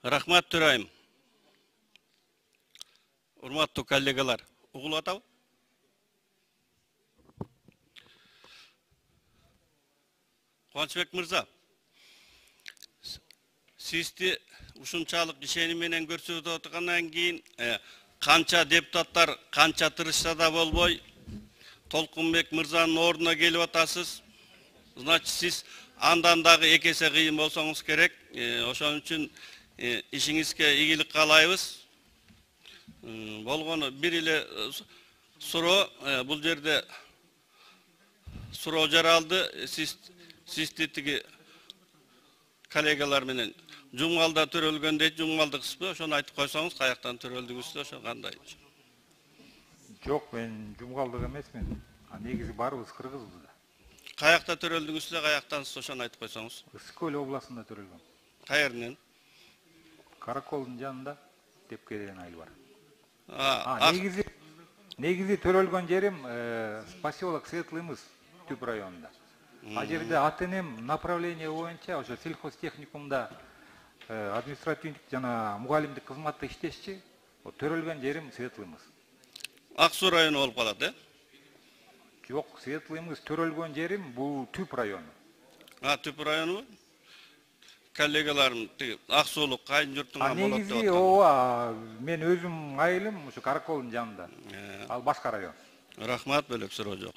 Рахмат Төрайым. Урматтуу коллегалар, угулуп атабы? Кубанычбек мырза, сизди ушунчалык ишеним менен көрсөтүп аткандан кийин канча депутаттар канча тырышса да болбой Толкунбек мырзанын ордуна келип атасыз. Значит, сиз андан дагы эки эсе кыйын болсоңуз керек. Ошон үчүн ишиңизге ийгилик каалайбыз. Болгону бир эле суроо, бул жерде суроо жаралды. Сизди тиги коллегалар менен жумгалда төрөлгөн дейт, жумгалдыксызбы? Ошону айтып койсоңуз, каяктан төрөлдүңүз, ошо кандай? Жок, мен жумгалдык эмесмин. Негизи барыбыз кыргызбыз да. Каякта төрөлдүңүз да, каяктансыз, ошону айтып койсоңуз. Ысык көл областында төрөлгөм. Каеринен? Караколдун жанында Тепке деген айыл бар. Негизи төрөлгөн жерим поселок Светлый-Мыс, Түп районунда. А жерде ата-энем направление боюнча ошо сельхозтехникумда административдик жана мугалимдик кызматта иштешчи. Төрөлгөн жерим Светлый-Мыс. Ак Суу району болуп калат, Жок, Светлый-Мыс төрөлгөн жерим бул Түп району. Түп району? Коллегаларым Ак Суулук кайын журтуңа болот деп негизи ооба, мен өзүм айылым ушу Караколдун жанында. Ал башка район. Рахмат, бөлөк суроо жок.